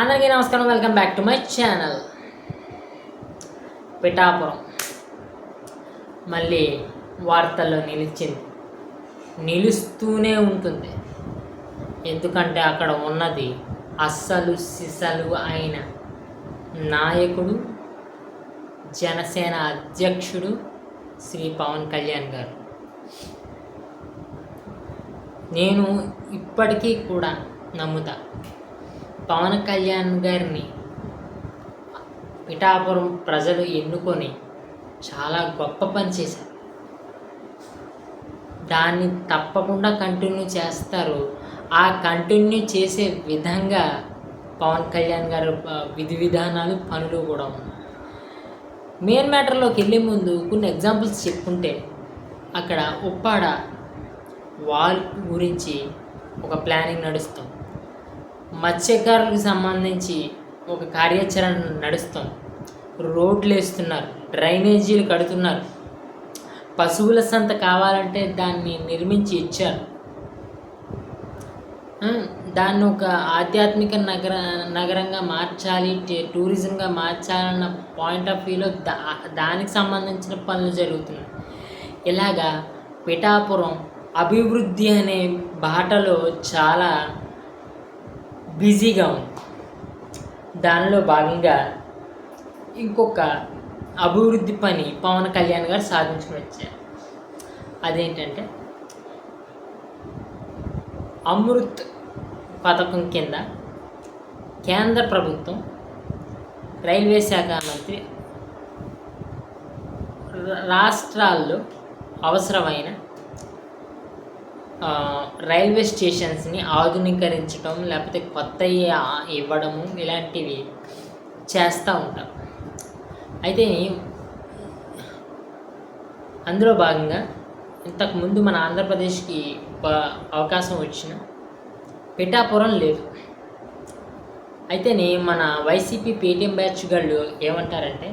అందరికీ నమస్కారం. Welcome back to my channel. Pithapuram మళ్ళీ వార్తల్లో నిలుస్తూనే ఉంటుంది. ఎందుకంటే అక్కడ ఉన్నది అస్సలు సిసలు అయిన నాయకుడు, జనసేన అధ్యక్షుడు శ్రీ పవన్ కళ్యాణ్ గారు. నేను ఇప్పటికీ కూడా నమ్ముతా, పవన్ కళ్యాణ్ గారిని పిఠాపురం ప్రజలు ఎన్నుకొని చాలా గొప్ప పని చేశారు. దాన్ని తప్పకుండా కంటిన్యూ చేస్తారు. ఆ కంటిన్యూ చేసే విధంగా పవన్ కళ్యాణ్ గారు విధి విధానాలు, పనులు కూడా ఉన్నాయి. మెయిన్ మ్యాటర్లోకి వెళ్ళే ముందు కొన్ని ఎగ్జాంపుల్స్ చెప్పుకుంటే, అక్కడ ఉప్పాడ వాల్ గురించి ఒక ప్లానింగ్ నడుస్తాం, మత్స్యకారులకు సంబంధించి ఒక కార్యాచరణ నడుస్తాం, రోడ్లు వేస్తున్నారు, డ్రైనేజీలు కడుతున్నారు, పశువుల సంత కావాలంటే దాన్ని నిర్మించి ఇచ్చారు. దాన్ని ఒక ఆధ్యాత్మిక నగరంగా మార్చాలి, టూరిజంగా మార్చాలన్న పాయింట్ ఆఫ్ వ్యూలో దానికి సంబంధించిన పనులు జరుగుతున్నాయి. ఇలాగా పిఠాపురం అభివృద్ధి అనే బాటలో చాలా బిజీగా ఉంది. దానిలో భాగంగా ఇంకొక అభివృద్ధి పని పవన్ కళ్యాణ్ గారు సాధించుకుని వచ్చారు. అదేంటంటే, అమృత్ పథకం కింద కేంద్ర ప్రభుత్వం రైల్వే శాఖ మంత్రి రాష్ట్రాల్లో అవసరమైన రైల్వే స్టేషన్స్ని ఆధునీకరించడం, లేకపోతే కొత్తవి ఇవ్వడము, ఇలాంటివి చేస్తూ ఉంటారు. అయితే అందులో భాగంగా ఇంతకుముందు మన ఆంధ్రప్రదేశ్కి అవకాశం వచ్చిన పిఠాపురం లేదు. అయితే మన వైసీపీ పేటీఎం బ్యాచ్ గాళ్ళు ఏమంటారంటే,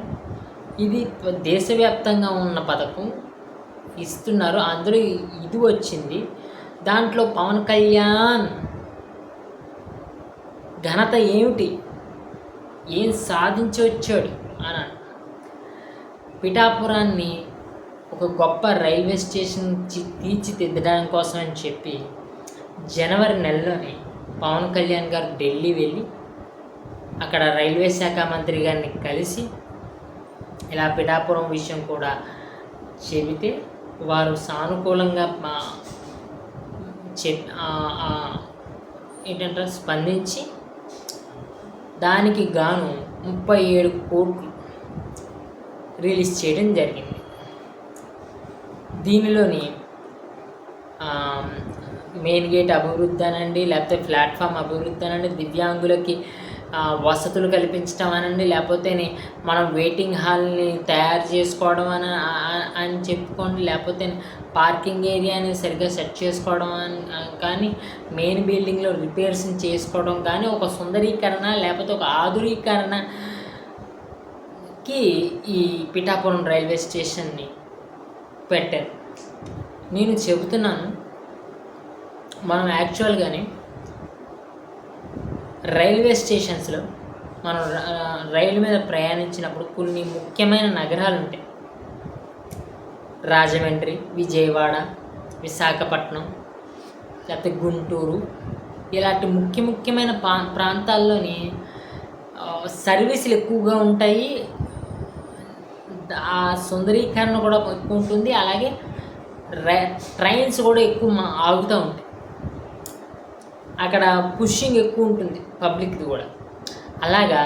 ఇది దేశవ్యాప్తంగా ఉన్న పథకం ఇస్తున్నారు, అందులో ఇది వచ్చింది, దాంట్లో పవన్ కళ్యాణ్ ఘనత ఏమిటి, ఏం సాధించి వచ్చాడు అని. పిఠాపురాన్ని ఒక గొప్ప రైల్వే స్టేషన్ తీర్చిదిద్దడం కోసం అని చెప్పి జనవరి నెలలోనే పవన్ కళ్యాణ్ గారు ఢిల్లీ వెళ్ళి అక్కడ రైల్వే శాఖ మంత్రి గారిని కలిసి ఇలా పిఠాపురం విషయం కూడా చెబితే వారు సానుకూలంగా ఏంటంటే స్పందించి దానికి గాను 37 కోట్లు రిలీజ్ చేయడం జరిగింది. దీనిలోని మెయిన్ గేట్ అభివృద్ధి అనండి, లేకపోతే ప్లాట్ఫామ్ అభివృద్ధి అనండి, దివ్యాంగులకి వసతులు కల్పించడం అనండి, లేకపోతే మనం వెయిటింగ్ హాల్ని తయారు చేసుకోవడం అని చెప్పుకోండి, లేకపోతే పార్కింగ్ ఏరియాని సరిగ్గా సెట్ చేసుకోవడం కానీ, మెయిన్ బిల్డింగ్లో రిపేర్స్ని చేసుకోవడం కానీ, ఒక సుందరీకరణ లేకపోతే ఒక ఆధునీకరణకి ఈ పిఠాపురం రైల్వే స్టేషన్ని పెట్టారు. నేను చెబుతున్నాను, మనం యాక్చువల్గానే రైల్వే స్టేషన్స్లో మనం రైలు మీద ప్రయాణించినప్పుడు కొన్ని ముఖ్యమైన నగరాలు ఉంటాయి. రాజమండ్రి, విజయవాడ, విశాఖపట్నం, లేకపోతే గుంటూరు, ఇలాంటి ముఖ్యమైన ప్రాంతాల్లోని సర్వీసులు ఎక్కువగా ఉంటాయి. ఆ సుందరీకరణ కూడా ఎక్కువ ఉంటుంది. అలాగే ట్రైన్స్ కూడా ఎక్కువ ఆగుతూ ఉంటాయి. అక్కడ పుషింగ్ ఎక్కువ ఉంటుంది పబ్లిక్ది కూడా. అలాగా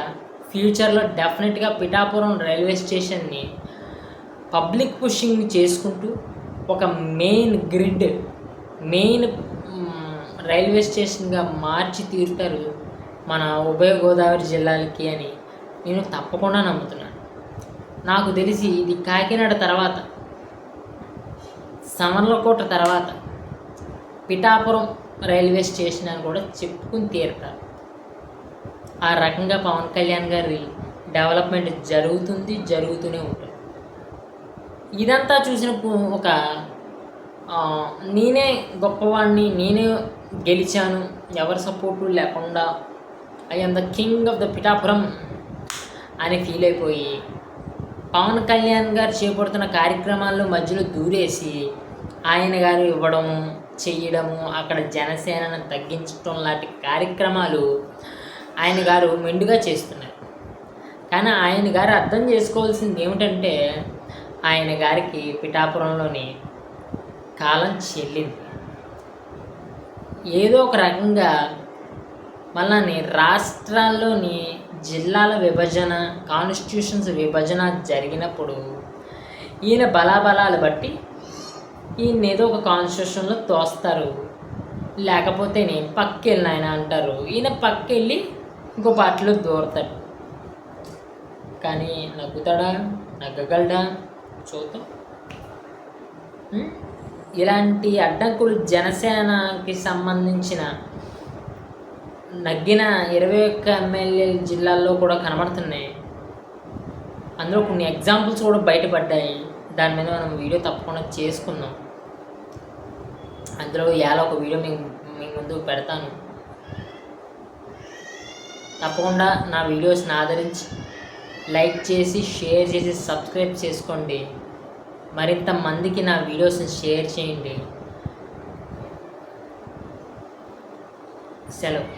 ఫ్యూచర్లో డెఫినెట్గా పిఠాపురం రైల్వే స్టేషన్ని పబ్లిక్ పుషింగ్ చేసుకుంటూ ఒక మెయిన్ రైల్వే స్టేషన్గా మార్చి తీరుతారు మన ఉభయ గోదావరి జిల్లాలకి అని నేను తప్పకుండా నమ్ముతున్నాను. నాకు తెలిసి ఇది కాకినాడ తర్వాత, సమర్లకోట తర్వాత పిఠాపురం రైల్వే స్టేషన్ అని కూడా చెప్పుకుని తీరుతారు. ఆ రకంగా పవన్ కళ్యాణ్ గారి డెవలప్మెంట్ జరుగుతూనే ఉంటుంది. ఇదంతా చూసిన ఒక నేనే గొప్పవాడిని, నేనే గెలిచాను, ఎవరి సపోర్టు లేకుండా I am the king of the Pithapuram అని ఫీల్ అయిపోయి పవన్ కళ్యాణ్ గారు చేపడుతున్న కార్యక్రమాల్లో మధ్యలో దూరేసి ఆయన గారు ఇవ్వడము చేయడము అక్కడ జనసేనను తగ్గించడం లాంటి కార్యక్రమాలు ఆయన గారు మెండుగా చేస్తున్నారు. కానీ ఆయన గారు అర్థం చేసుకోవాల్సింది ఏమిటంటే ఆయన గారికి పిఠాపురంలోని కాలం చెల్లింది. ఏదో ఒక రకంగా మళ్ళీ రాష్ట్రాల్లోని జిల్లాల విభజన కాన్స్టిట్యూషన్స్ విభజన జరిగినప్పుడు ఈయన బలాబలాలు బట్టి ఈయన ఏదో ఒక కాన్స్టిట్యూషన్లో తోస్తారు, లేకపోతే నేను పక్కెళ్ళిన ఆయన అంటారు, ఈయన పక్కెళ్ళి ఇంకో పార్టీలో దూరతాడు. కానీ నగ్గుతాడా, నగ్గగలడా చూద్దాం. ఇలాంటి అడ్డంకులు జనసేనకి సంబంధించిన నగ్గిన 21 ఎమ్మెల్యేల జిల్లాల్లో కూడా కనబడుతున్నాయి. అందులో కొన్ని ఎగ్జాంపుల్స్ కూడా బయటపడ్డాయి. దాని మీద మనం వీడియో తప్పకుండా చేసుకుందాం. అందులో ఒక వీడియో మీ ముందు పెడతాను. తప్పకుండా నా వీడియోస్ని ఆదరించి లైక్ చేసి షేర్ చేసి సబ్స్క్రైబ్ చేసుకోండి. మరింత మందికి నా వీడియోస్ని షేర్ చేయండి. సెలవు.